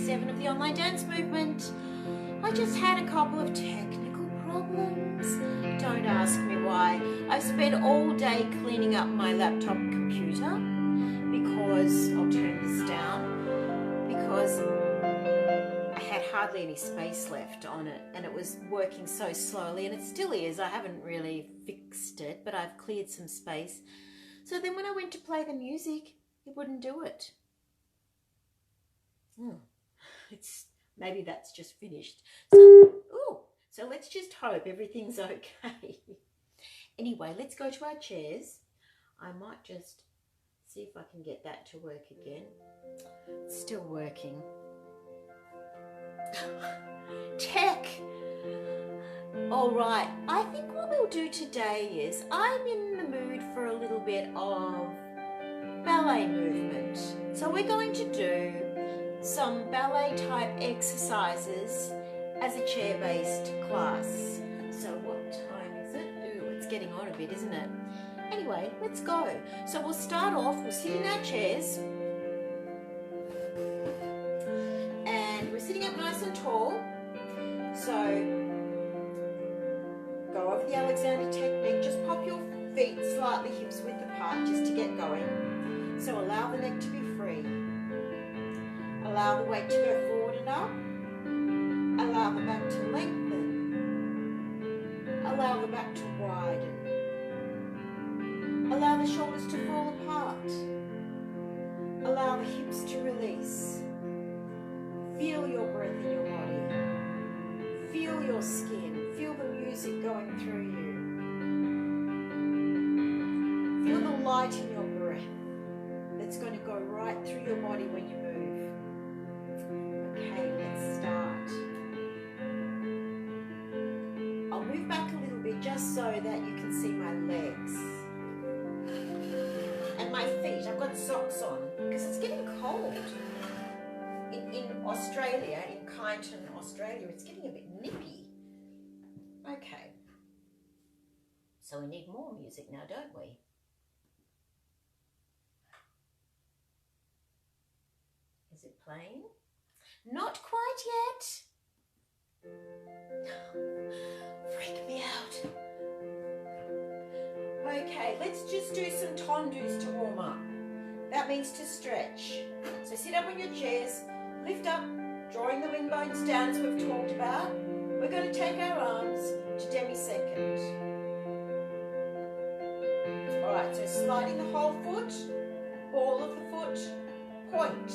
7 of the online dance movement. I just had a couple of technical problems. Don't ask me why. I've spent all day cleaning up my laptop computer because, I'll turn this down, because I had hardly any space left on it and it was working so slowly, and it still is. I haven't really fixed it, but I've cleared some space. So then when I went to play the music, it wouldn't do it. Maybe that's just finished. So let's just hope everything's okay. Anyway, let's go to our chairs. I might just see if I can get that to work again. It's still working. Tech. All right, I think what we'll do today is I'm in the mood for a little bit of ballet movement. So we're going to do some ballet type exercises as a chair-based class. So what time is it? Ooh, it's getting on a bit, isn't it? Anyway, let's go. So we'll start off, we'll sit in our chairs and we're sitting up nice and tall. So go over the Alexander technique, just pop your feet slightly hips width apart just to get going. So allow the neck to be free. Allow the weight to go forward and up. Allow the back to lengthen. Allow the back to widen. Allow the shoulders to fall apart. Allow the hips to release. Feel your breath in your body. Feel your skin. Feel the music going through you. Feel the light in your breath that's going to go right through your body when you move. Okay, let's start. I'll move back a little bit just so that you can see my legs. And my feet. I've got socks on because it's getting cold. In Australia, in Kyneton, Australia, it's getting a bit nippy. Okay. So we need more music now, don't we? Is it playing? Not quite yet. Freak me out. Okay, let's just do some tendus to warm up. That means to stretch. So sit up on your chairs, lift up, drawing the wing bones down as we've talked about. We're going to take our arms to demi-second. Alright, so sliding the whole foot, ball of the foot, point.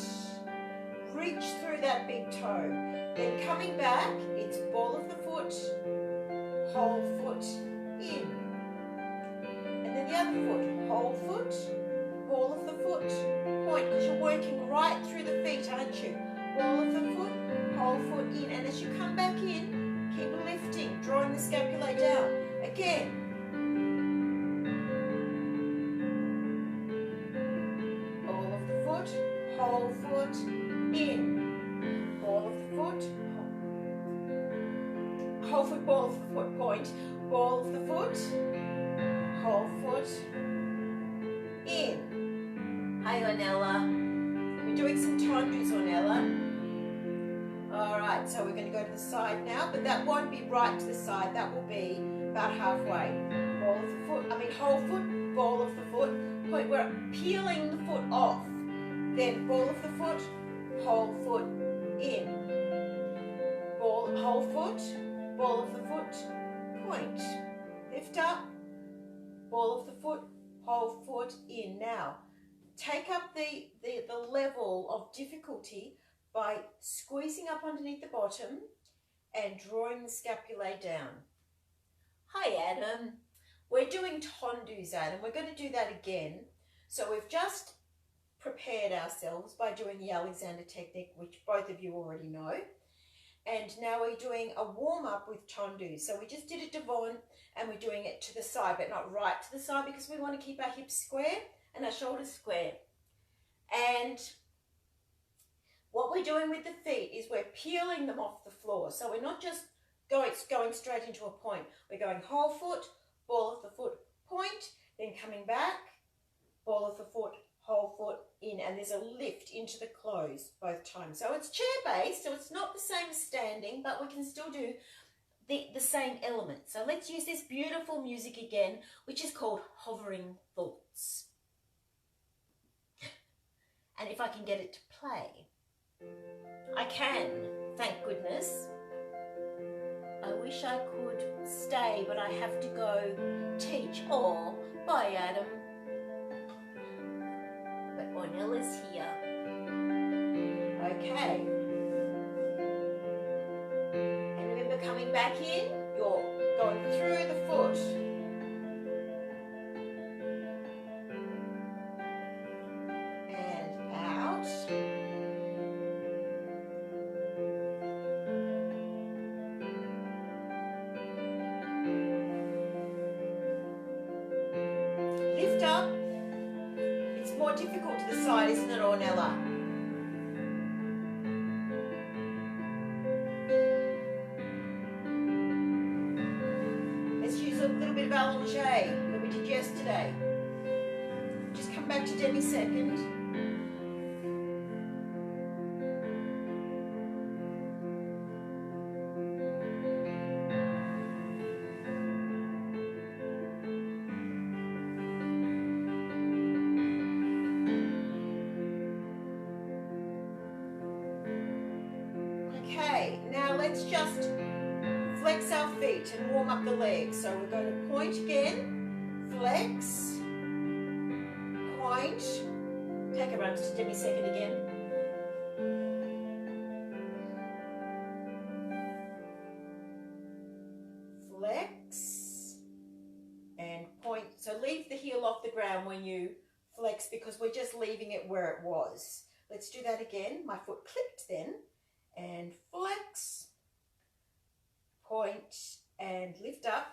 Reach through that big toe. Then coming back, it's ball of the foot, whole foot, in. And then the other foot, whole foot, ball of the foot, point. Because you're working right through the feet, aren't you? Ball of the foot, whole foot, in. And as you come back in, keep lifting, drawing the scapulae down. Again. Ball of the foot, whole foot, in. Ball of the foot, whole foot, ball of the foot, point. Ball of the foot, whole foot, in. Hi, Ornella. We're doing some tendus, Ornella. Alright, so we're going to go to the side now, but that won't be right to the side. That will be about halfway. Ball of the foot, whole foot, ball of the foot, point. We're peeling the foot off. Then ball of the foot, whole foot, in. Ball, whole foot, ball of the foot, point. Lift up, ball of the foot, whole foot, in. Now, take up the level of difficulty by squeezing up underneath the bottom and drawing the scapulae down. Hi, Adam. We're doing tendus, Adam. We're going to do that again. So we've just prepared ourselves by doing the Alexander technique, which both of you already know. And now we're doing a warm-up with tendus. So we just did a devon and we're doing it to the side, but not right to the side because we want to keep our hips square and our shoulders square. And what we're doing with the feet is we're peeling them off the floor. So we're not just going straight into a point. We're going whole foot, ball of the foot, point, then coming back, ball of the foot, whole foot, in, and there's a lift into the clothes both times. So it's chair-based, so it's not the same as standing, but we can still do the same element. So let's use this beautiful music again, which is called Hovering Thoughts. And if I can get it to play, I can, thank goodness. I wish I could stay, but I have to go teach. Oh, bye Adam. But Ornella's here. Okay. And remember, coming back in, you're going through the foot. And out. Lift up. It's more difficult to the side, isn't it, Ornella? Let's use a little bit of allonge that we did yesterday. Just come back to demi-second. Okay, now let's just flex our feet and warm up the legs. So we're going to point again, flex, point, take a run to demi-second again. Flex and point. So leave the heel off the ground when you flex because we're just leaving it where it was. Let's do that again. My foot clipped then. And flex, point and lift up,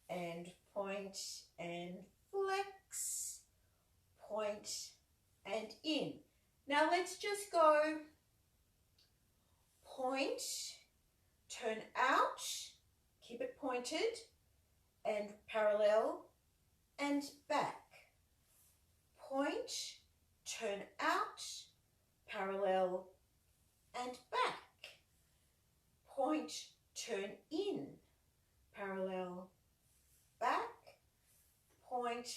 and point and flex, point and in. Now let's just go point, turn out, keep it pointed and parallel and back. Point, turn out, parallel and back. Point, turn in, parallel, back. Point,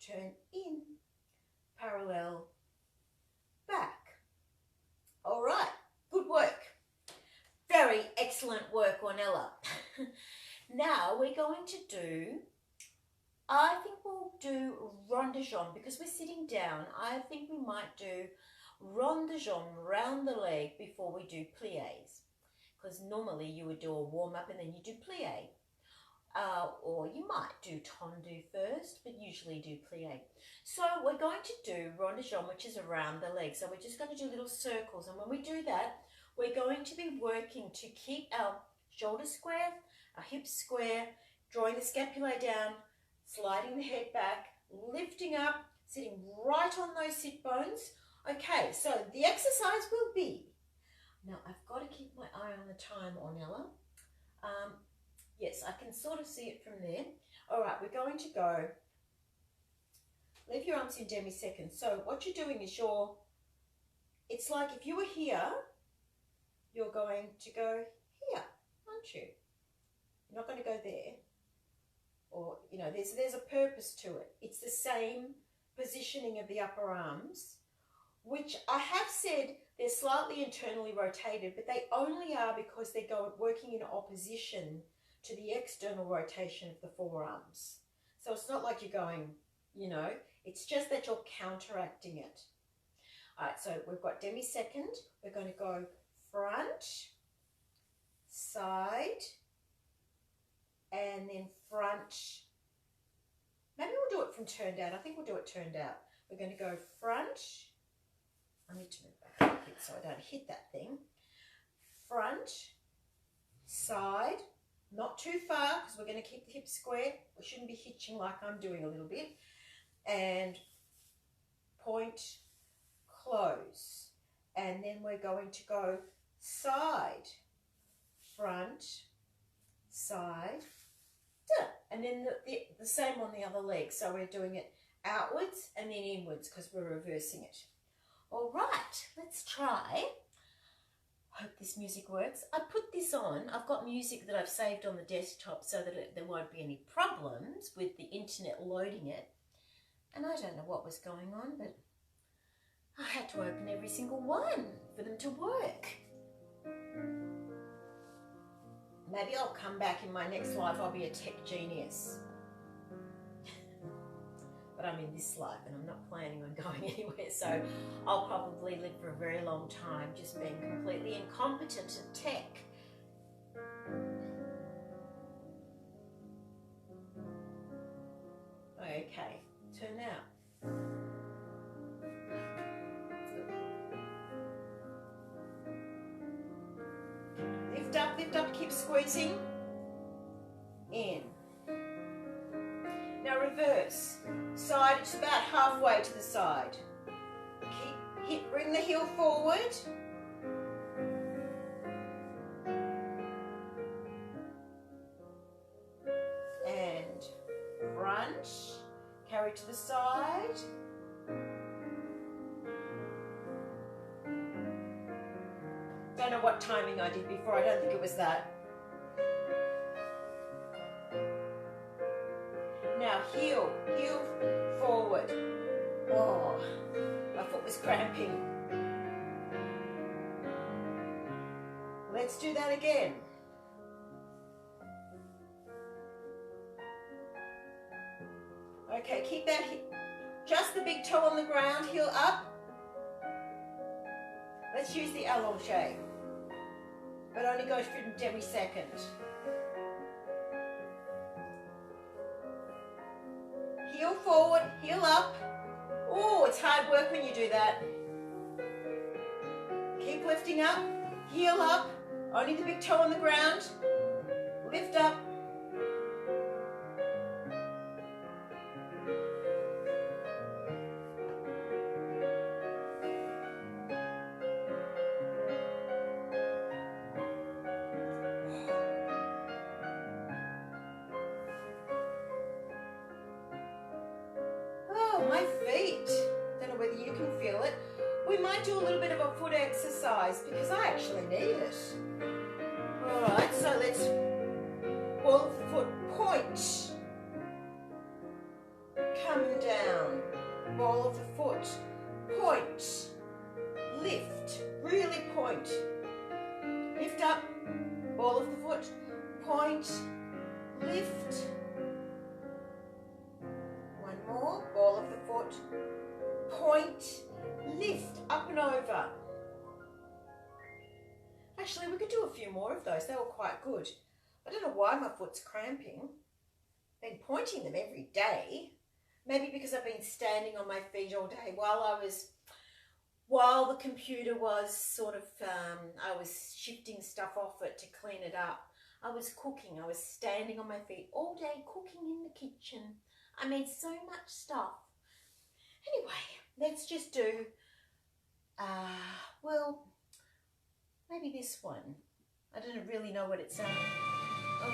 turn in, parallel, back. All right, good work. Very excellent work, Ornella. Now we're going to do, I think we'll do rond de jambe because we're sitting down. I think we might do rond de jambe round the leg before we do pliés, because normally you would do a warm-up and then you do plié, or you might do tendu first, but usually do plié. So we're going to do rond de jambe, which is around the leg. So we're just going to do little circles, and when we do that, we're going to be working to keep our shoulders square, our hips square, drawing the scapulae down, sliding the head back, lifting up, sitting right on those sit bones. Okay, so the exercise will be, now I've got to keep my eye on the time, Ornella. Yes, I can sort of see it from there. All right, we're going to go, leave your arms in demi-second. So what you're doing is it's like if you were here, you're going to go here, aren't you? You're not going to go there. Or, you know, there's a purpose to it. It's the same positioning of the upper arms, which I have said they're slightly internally rotated, but they only are because they're working in opposition to the external rotation of the forearms. So it's not like you're going, you know, it's just that you're counteracting it. All right, so we've got demi-second. We're going to go front, side, and then front. Maybe we'll do it from turned out. I think we'll do it turned out. We're going to go front. I need to move back a bit so I don't hit that thing. Front, side, not too far because we're going to keep the hips square. We shouldn't be hitching like I'm doing a little bit. And point, close. And then we're going to go side, front, side, done. And then the same on the other leg. So we're doing it outwards and then inwards because we're reversing it. All right, let's try. Hope this music works. I put this on. I've got music that I've saved on the desktop so that there won't be any problems with the internet loading it. And I don't know what was going on, but I had to open every single one for them to work. Maybe I'll come back in my next life. I'll be a tech genius. But I'm in this life and I'm not planning on going anywhere, so I'll probably live for a very long time just being completely incompetent at tech. Okay, turn out. Lift up, keep squeezing. In. Now reverse. Side, it's about halfway to the side. Bring the heel forward. And front. Carry to the side. Don't know what timing I did before. I don't think it was that. Now heel forward. Oh, my foot was cramping. Let's do that again. Okay, keep that, just the big toe on the ground, heel up. Let's use the allongé, but only go through every second. Heel forward, heel up. Oh, it's hard work when you do that. Keep lifting up, heel up, only the big toe on the ground. Lift up. My feet. Don't know whether you can feel it. We might do a little bit of a foot exercise because I actually need it. Alright, so let's ball of the foot, point. Come down. Ball of the foot, point. Lift. Really point. Lift up. Ball of the foot, point. Lift. More, ball of the foot, point, lift, up and over. Actually, we could do a few more of those. They were quite good. I don't know why my foot's cramping. I've been pointing them every day. Maybe because I've been standing on my feet all day while the computer was sort of, I was shifting stuff off it to clean it up. I was cooking. I was standing on my feet all day cooking in the kitchen. I made so much stuff. Anyway, let's just do, well, maybe this one. I don't really know what it sounds like. Oh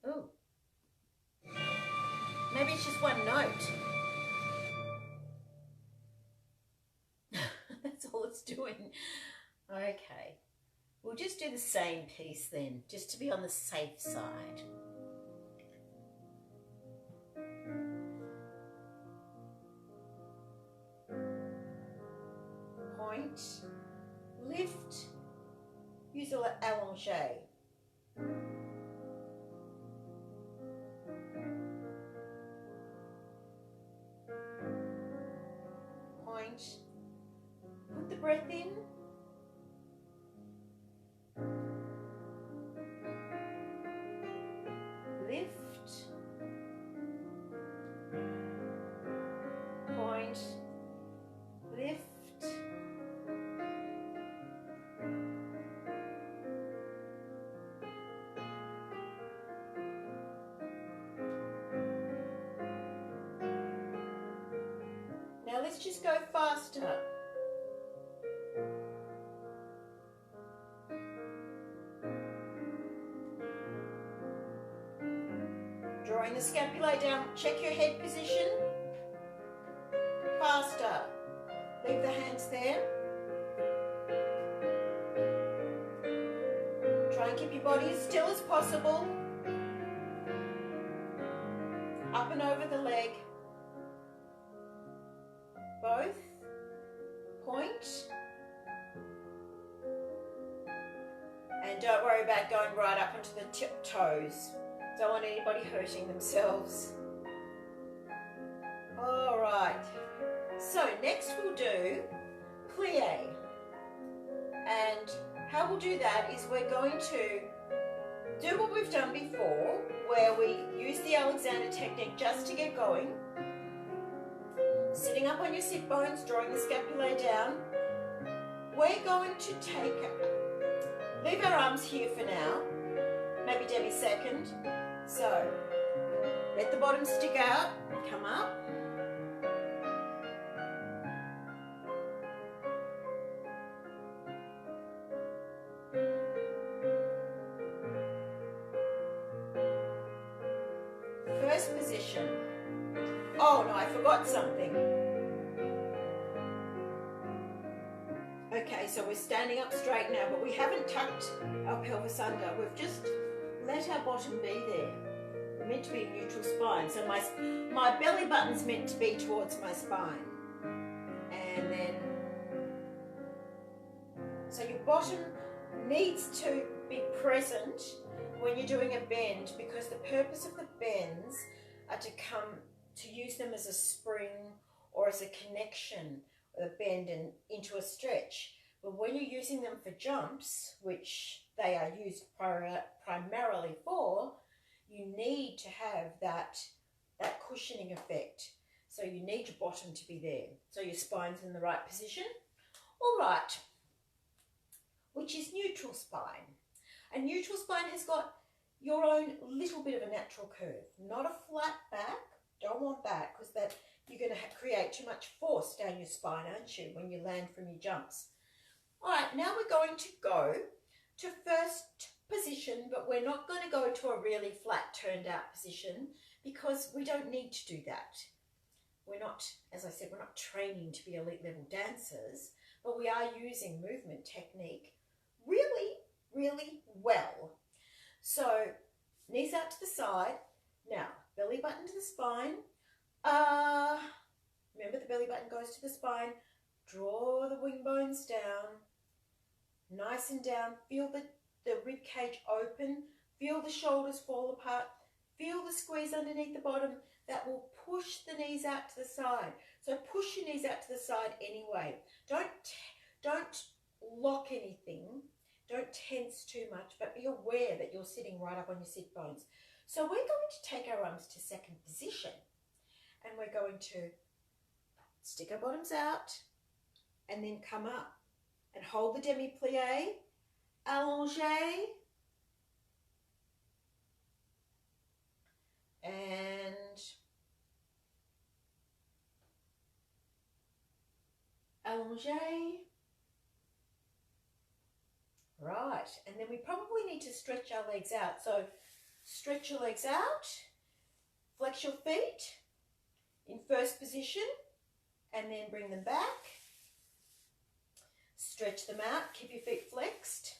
no. Oh. Maybe it's just one note. That's all it's doing. Okay. We'll just do the same piece then, just to be on the safe side. Point, lift, use a allongé. Point, put the breath in. Lift, point, lift, now let's just go faster. Drawing the scapulae down, check your head position. Faster. Leave the hands there. Try and keep your body as still as possible. Up and over the leg. Both. Point. And don't worry about going right up into the toes. Don't want anybody hurting themselves. All right. So next we'll do plie. And how we'll do that is we're going to do what we've done before, where we use the Alexander technique just to get going. Sitting up on your sit bones, drawing the scapulae down. We're going to leave our arms here for now, maybe Debbie second. So let the bottom stick out, come up. First position. Oh no, I forgot something. Okay, so we're standing up straight now, but we haven't tucked our pelvis under. We've just let our bottom be there. We're meant to be a neutral spine. So my belly button's meant to be towards my spine. And then, so your bottom needs to be present when you're doing a bend, because the purpose of the bends are to use them as a spring or as a connection, a bend and into a stretch. But when you're using them for jumps, which they are used primarily for, you need to have that cushioning effect. So you need your bottom to be there. So your spine's in the right position. All right, which is neutral spine. A neutral spine has got your own little bit of a natural curve, not a flat back. Don't want that, because that you're going to create too much force down your spine, aren't you, when you land from your jumps. All right, now we're going to go to first position, but we're not going to go to a really flat turned out position, because we don't need to do that. We're not, as I said, we're not training to be elite level dancers, but we are using movement technique really, really well. So knees out to the side. Now, belly button to the spine. Remember, the belly button goes to the spine. Draw the wing bones down. Nice and down. Feel the rib cage open. Feel the shoulders fall apart. Feel the squeeze underneath the bottom. That will push the knees out to the side. So push your knees out to the side anyway. Don't lock anything. Don't tense too much, but be aware that you're sitting right up on your sit bones. So we're going to take our arms to second position, and we're going to stick our bottoms out and then come up and hold the demi-plie, allongé, and allongé. Right, and then we probably need to stretch our legs out. So stretch your legs out, flex your feet in first position, and then bring them back. Stretch them out, keep your feet flexed,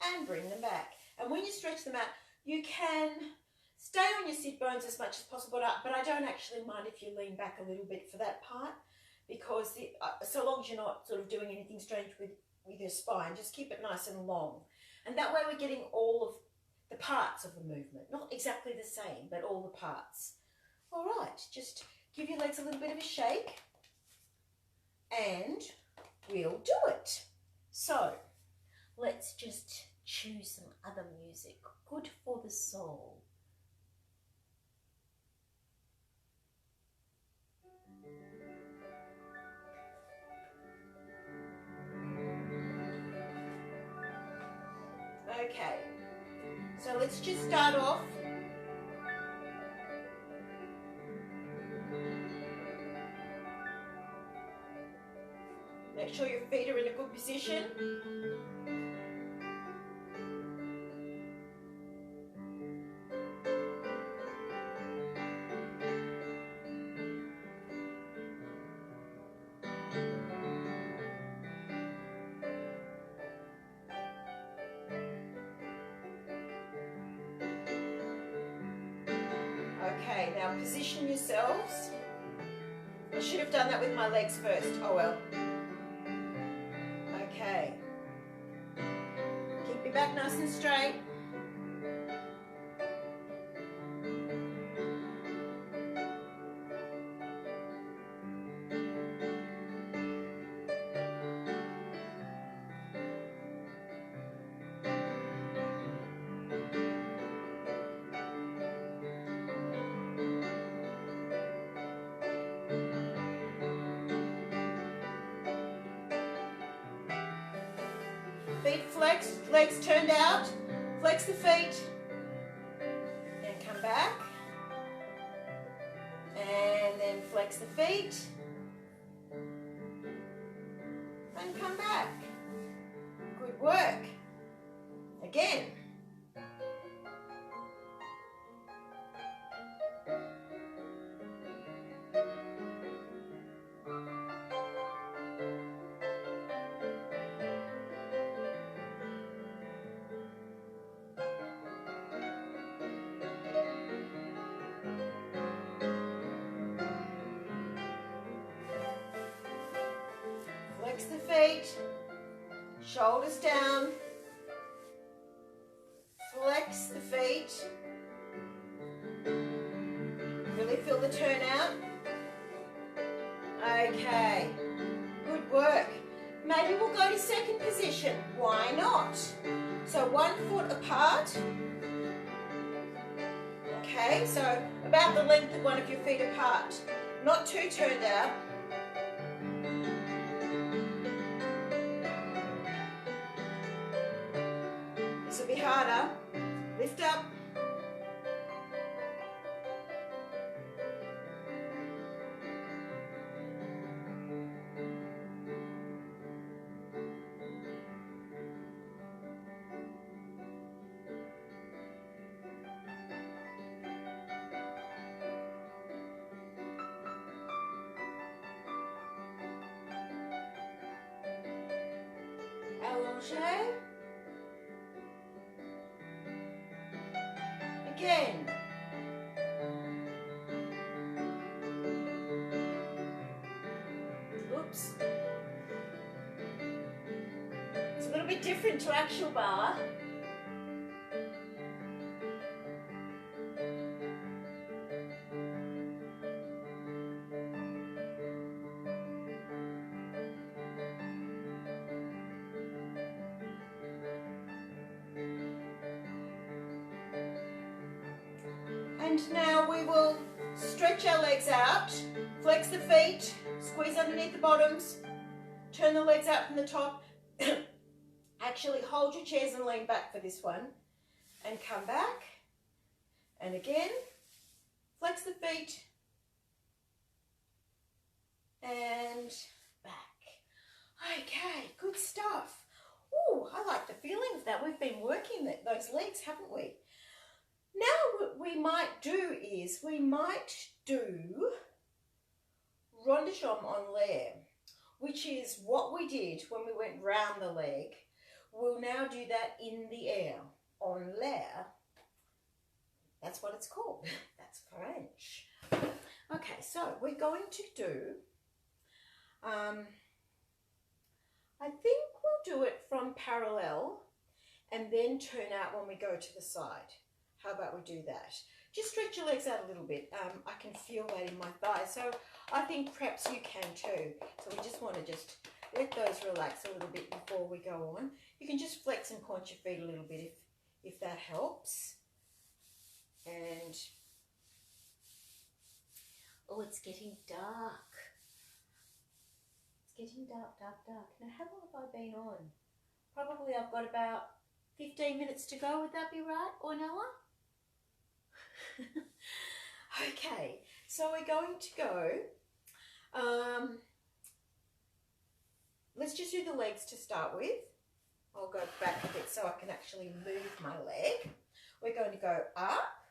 and bring them back. And when you stretch them out, you can stay on your sit bones as much as possible, but I don't actually mind if you lean back a little bit for that part, because so long as you're not sort of doing anything strange with your spine, just keep it nice and long. And that way we're getting all of the parts of the movement. Not exactly the same, but all the parts. All right, just give your legs a little bit of a shake and we'll do it. So let's just choose some other music, good for the soul. Okay, so let's just start off. Make sure your feet are in a good position. Okay, now position yourselves. I should have done that with my legs first. Oh well. Okay. Keep your back nice and straight. Feet flexed, legs turned out. Flex the feet. And come back. And then flex the feet. And come back. Good work. Again. Flex the feet, shoulders down, flex the feet, really feel the turnout. Okay, good work. Maybe we'll go to second position, why not? So 1 foot apart, okay, so about the length of one of your feet apart, not too turned out. This will be harder. Lift up. Allongé. Again. Oops. It's a little bit different to actual bar. And now we will stretch our legs out, flex the feet, squeeze underneath the bottoms, turn the legs out from the top. Actually hold your chairs and lean back for this one. And come back. And again, flex the feet. And back. Okay, good stuff. Ooh, I like the feeling of that. We've been working those legs, haven't we? Now what we might do is we might do rond de jambe en l'air, which is what we did when we went round the leg. We'll now do that in the air, en l'air. That's what it's called. That's French. Okay, so we're going to do, I think we'll do it from parallel and then turn out when we go to the side. How about we do that? Just stretch your legs out a little bit. I can feel that in my thighs, so I think perhaps you can too. So we just want to just let those relax a little bit before we go on. You can just flex and point your feet a little bit if that helps. And oh, it's getting dark. It's getting dark, dark, dark. Now, how long have I been on? Probably I've got about 15 minutes to go. Would that be right, Ornella? Okay, so we're going to go, let's just do the legs to start with. I'll go back a bit so I can actually move my leg. We're going to go up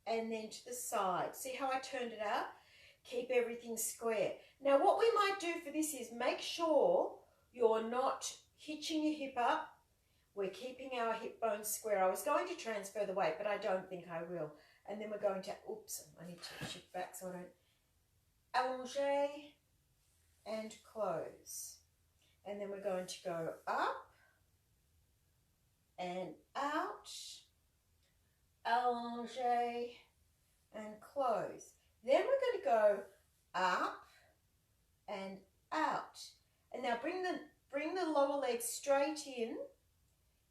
and then to the side. See how I turned it out? Keep everything square. Now what we might do for this is make sure you're not hitching your hip up. We're keeping our hip bones square. I was going to transfer the weight, but I don't think I will And then we're going to, oops, I need to shift back so I don't, allongé and close. And then we're going to go up and out, allongé and close. Then we're going to go up and out. And now bring the lower leg straight in,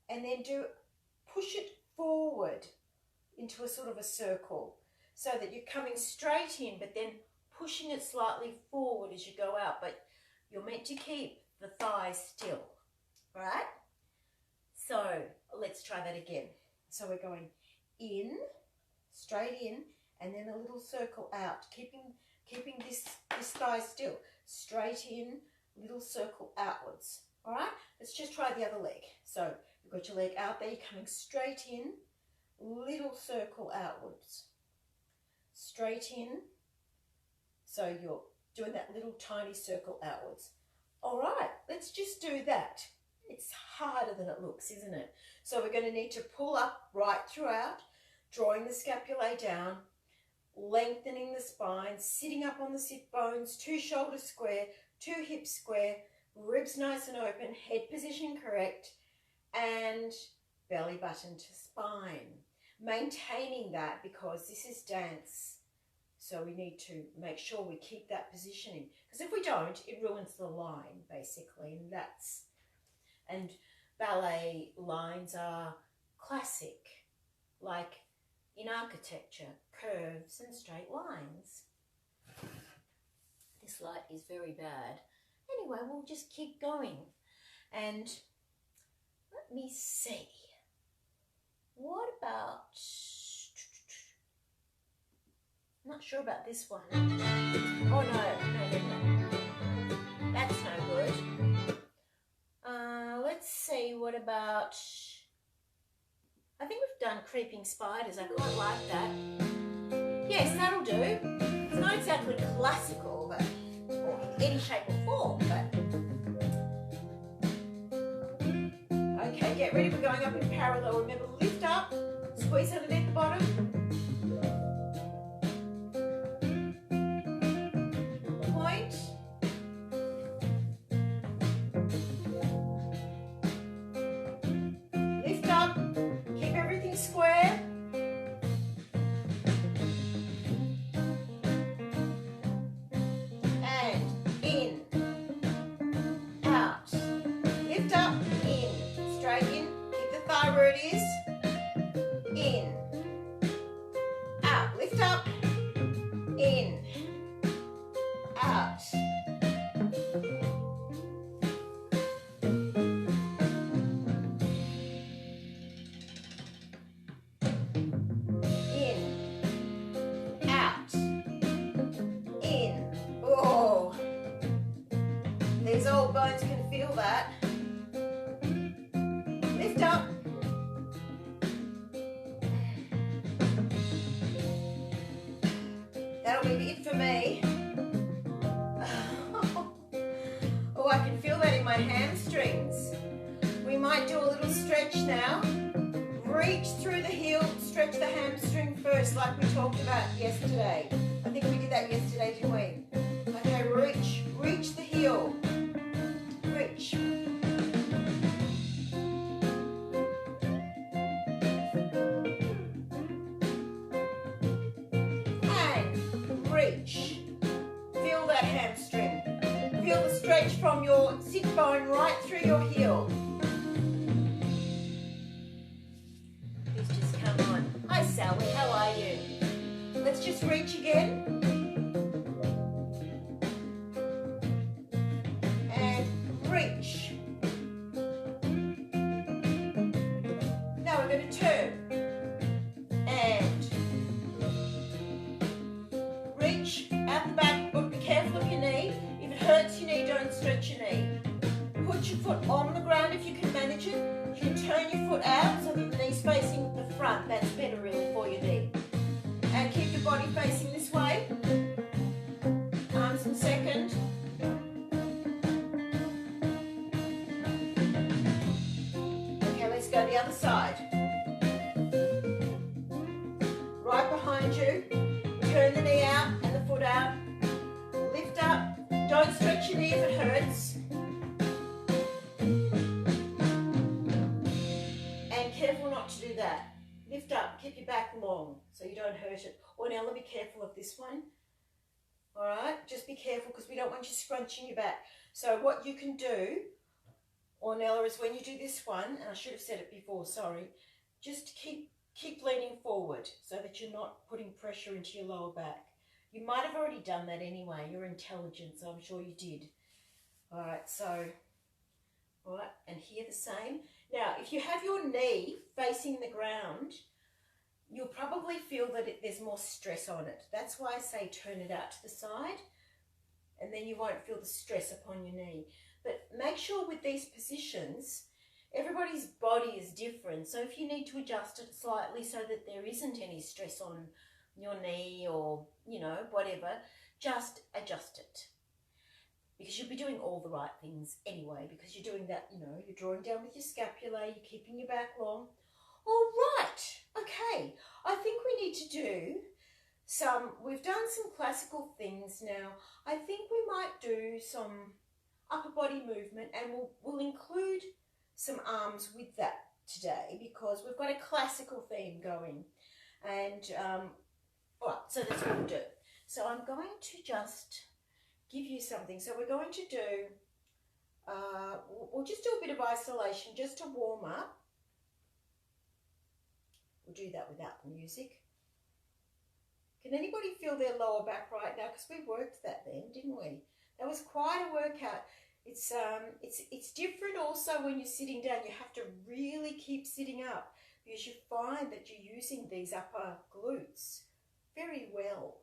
and then push it forward into a sort of a circle, so that you're coming straight in but then pushing it slightly forward as you go out, but you're meant to keep the thighs still, all right? So let's try that again. So we're going in, straight in, and then a little circle out, keeping this thigh still. Straight in, little circle outwards. All right, let's just try the other leg. So you've got your leg out there, you're coming straight in, little circle outwards. Straight in, so you're doing that little tiny circle outwards. All right, let's just do that. It's harder than it looks, isn't it? So we're going to need to pull up right throughout, drawing the scapulae down, lengthening the spine, sitting up on the sit bones, 2 shoulders square, 2 hips square, ribs nice and open, head position correct, and belly button to spine. Maintaining that, because this is dance, so we need to make sure we keep that positioning, because if we don't, it ruins the line basically, and ballet lines are classic, like in architecture, curves and straight lines. This light is very bad. Anyway, we'll just keep going. And let me see. What about, I'm not sure about this one. Oh no. That's no good. Let's see, what about, I think we've done creeping spiders. I quite like that. Yes, that'll do. It's not exactly classical, but, or any shape or form, but. Okay, get ready. We're going up in parallel. Remember, lift up, squeeze underneath the bottom. Point. Lift up, keep everything square. And in, out. Lift up, in, straight in, keep the thigh where it is. In, out, lift up, in, out. These old bones can feel that. Lift up. That'll be it for me. Oh, I can feel that in my hamstrings. We might do a little stretch now. Reach through the heel, stretch the hamstring first, like we talked about yesterday. I think we did that yesterday, didn't we? Okay, reach the heel. Reach. And reach. Feel that hamstring. Feel the stretch from your sit bone right through your heel. Please just come on. Hi Sally, how are you? Let's just reach again. Reach. Now we're going to turn and reach out the back, but be careful of your knee. If it hurts your knee, don't stretch your knee. Put your foot on the ground if you can manage it. You can turn your foot out so that the knee's facing the front. That's better really for your knee. And keep your body facing this way. Arms in second. Let's go the other side. Right behind long so you don't hurt it. Ornella, be careful of this one. All right, just be careful because we don't want you scrunching your back. So what you can do, Ornella, is when you do this one, and I should have said it before, sorry, just keep leaning forward so that you're not putting pressure into your lower back. You might have already done that anyway. You're intelligent, so I'm sure you did. All right, so, all right, and here the same. Now, if you have your knee facing the ground, you'll probably feel that there's more stress on it. That's why I say turn it out to the side, and then you won't feel the stress upon your knee. But make sure with these positions, everybody's body is different. So if you need to adjust it slightly so that there isn't any stress on your knee or, you know, whatever, just adjust it. Because you'll be doing all the right things anyway, because you're doing that, you know, you're drawing down with your scapula, you're keeping your back long. All right, okay. I think we need to do we've done some classical things now. I think we might do some upper body movement, and we'll include some arms with that today because we've got a classical theme going. And, all right, so that's what we'll do. So I'm going to just give you something. So we're going to do, we'll just do a bit of isolation just to warm up. We'll do that without the music. Can anybody feel their lower back right now? Because we worked that then, didn't we? That was quite a workout. It's different also when you're sitting down. You have to really keep sitting up because you find that you're using these upper glutes very well,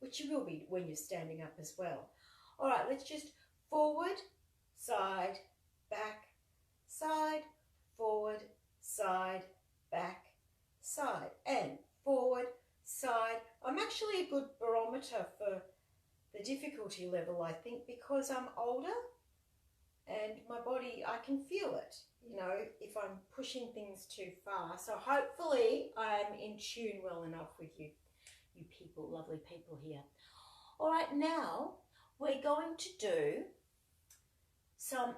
which you will be when you're standing up as well. All right, let's just forward, side, back, side, forward, side, back, side, and forward, side. I'm actually a good barometer for the difficulty level, I think, because I'm older and my body, I can feel it, you know, if I'm pushing things too far. So hopefully I'm in tune well enough with you people, lovely people here. All right, now we're going to do some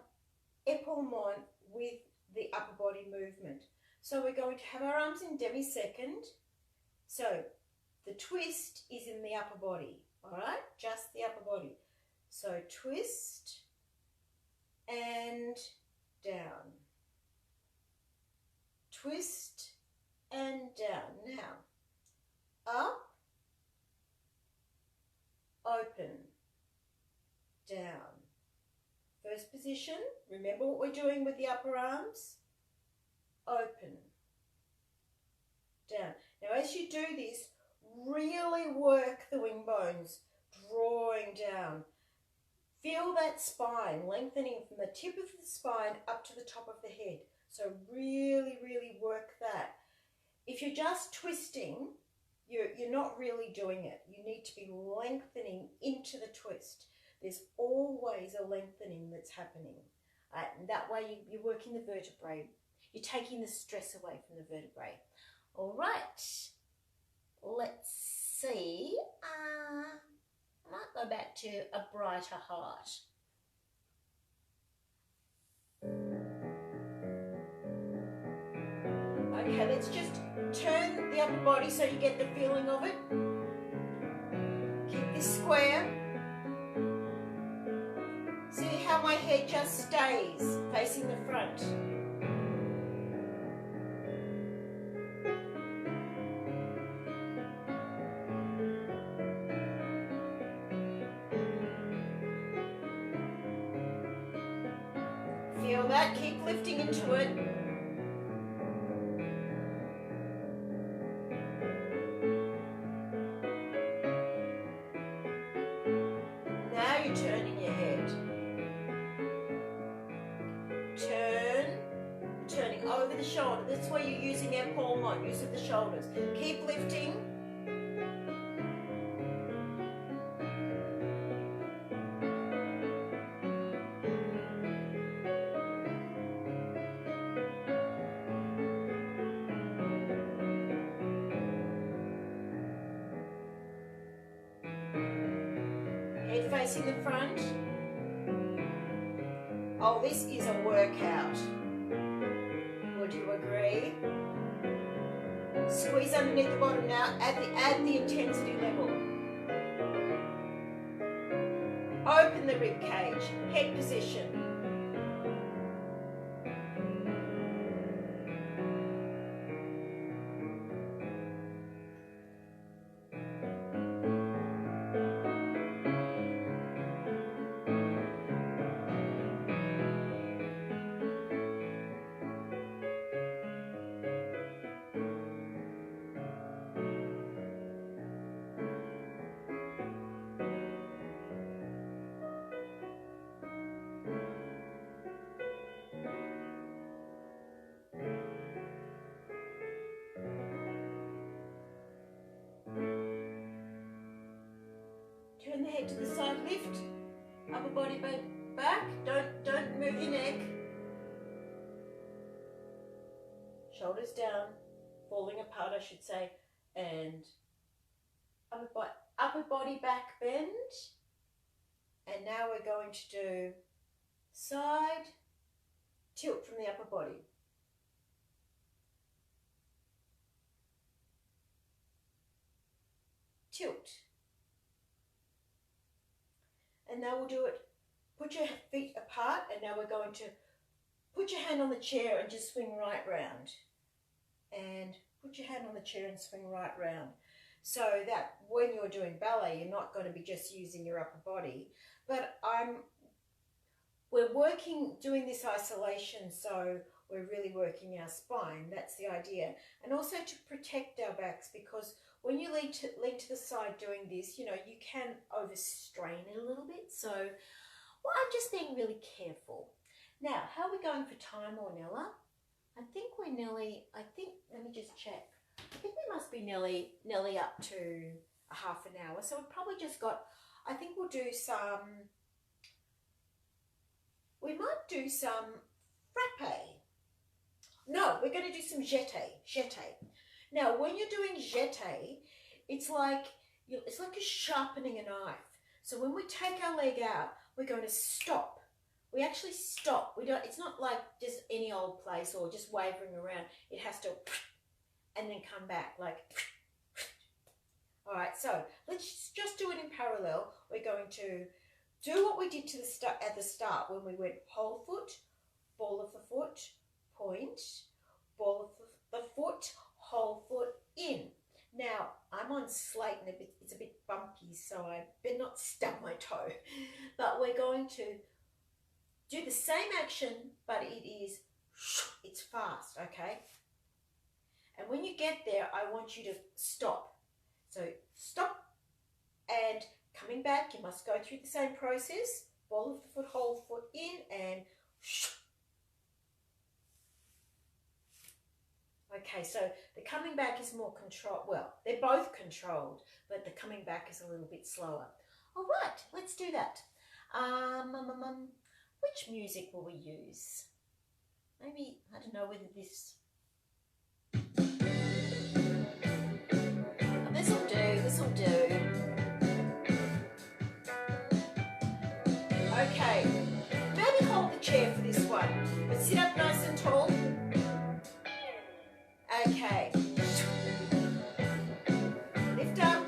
épaulement with the upper body movement. So we're going to have our arms in demi-second. So the twist is in the upper body, all right? Just the upper body. So twist and down. Twist and down. Now, up, open, down. First position, remember what we're doing with the upper arms? Open, down. Now as you do this, really work the wing bones, drawing down. Feel that spine lengthening from the tip of the spine up to the top of the head. So really, really work that. If you're just twisting, you're not really doing it. You need to be lengthening into the twist. There's always a lengthening that's happening. And that way you're working the vertebrae. You're taking the stress away from the vertebrae. All right, let's see. I might go back to a brighter heart. Okay, let's just turn the upper body so you get the feeling of it. Keep this square. See how my head just stays facing the front. Feel that, keep lifting into it. Now you're turning your head. Turning over the shoulder. That's why you're using épaulement, use of the shoulders. Keep lifting. Head facing the front. Oh, this is a workout. Would you agree? Squeeze underneath the bottom now. Add the intensity level. Open the rib cage. Head position. Turn the head to the side, lift, upper body back, don't move your neck. Shoulders down, falling apart I should say, and upper body back bend. And now we're going to do side, tilt from the upper body. Tilt. And now we'll do it, put your feet apart, and now we're going to put your hand on the chair and just swing right round. And put your hand on the chair and swing right round. So that when you're doing ballet, you're not going to be just using your upper body. But we're doing this isolation, so we're really working our spine. That's the idea. And also to protect our backs, because when you lean to the side doing this, you know, you can overstrain it a little bit. So, well, I'm just being really careful. Now, how are we going for time, Ornella? I think let me just check. I think we must be nearly up to a half an hour. So we've probably just got, I think we'll do we might do some frappe. No, we're going to do some jeté. Now, when you're doing jeté, it's like you're sharpening a knife. So when we take our leg out, we're going to stop. We actually stop. It's not like just any old place or just wavering around. It has to, and then come back like. All right, so let's just do it in parallel. We're going to do what we did at the start when we went whole foot, ball of the foot, point, ball of the foot, whole foot, in. Now, I'm on slate and it's a bit bumpy, so I better not stub my toe. But we're going to do the same action, but it's fast, okay? And when you get there, I want you to stop. So stop, and coming back, you must go through the same process. Ball of the foot, whole foot in, and okay, so the coming back is more controlled. Well, they're both controlled, but the coming back is a little bit slower. All right, let's do that. Which music will we use? Maybe, I don't know whether this... This'll do. Okay, maybe hold the chair for this one, but sit up nice and tall. Okay. Lift up.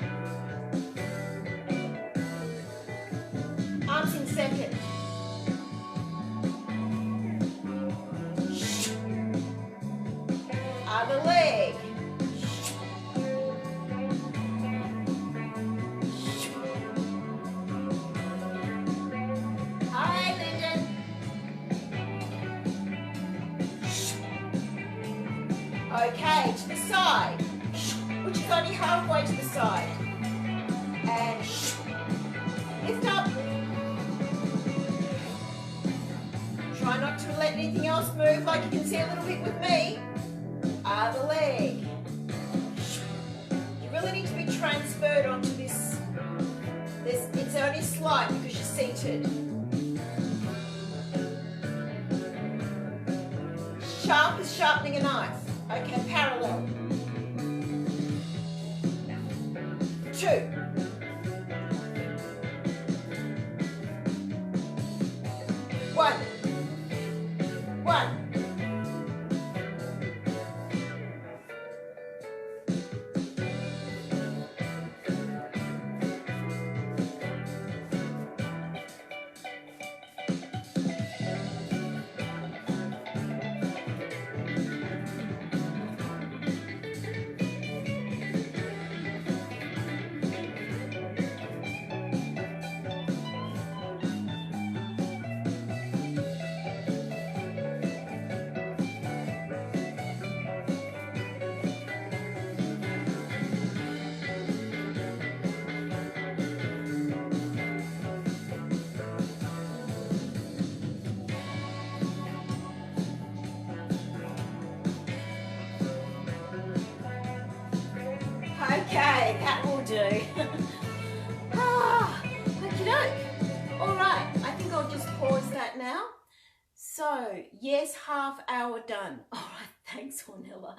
Arms in second. Other leg. Hi, Lyndon. Okay, to the side, which is only halfway to the side. And lift up. Try not to let anything else move, like you can see a little bit with me. Other leg. You really need to be transferred onto this. It's only slight because you're seated. Sharp as sharpening a knife. Okay, parallel. 2. 1. 1. Okay, that will do. Okey-doke. All right, I think I'll just pause that now. So, yes, half hour done. All right, thanks, Ornella.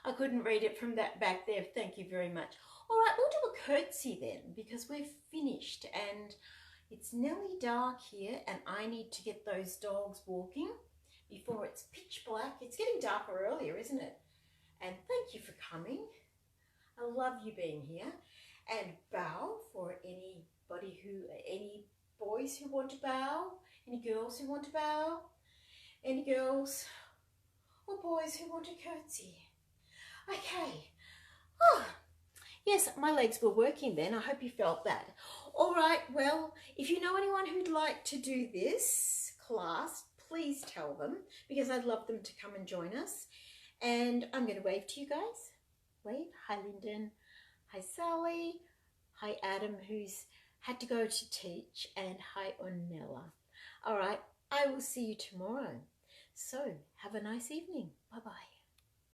I couldn't read it from that back there. Thank you very much. All right, we'll do a curtsy then because we're finished and it's nearly dark here and I need to get those dogs walking before it's pitch black. It's getting darker earlier, isn't it? And thank you for coming. I love you being here. And bow for any boys who want to bow, any girls who want to bow, any girls or boys who want to curtsy. Okay. Oh, yes, my legs were working then. I hope you felt that. All right, well, if you know anyone who'd like to do this class, please tell them because I'd love them to come and join us. And I'm going to wave to you guys. Wave. Hi, Lyndon. Hi, Sally. Hi, Adam, who's had to go to teach. And hi, Ornella. All right, I will see you tomorrow. So have a nice evening. Bye-bye.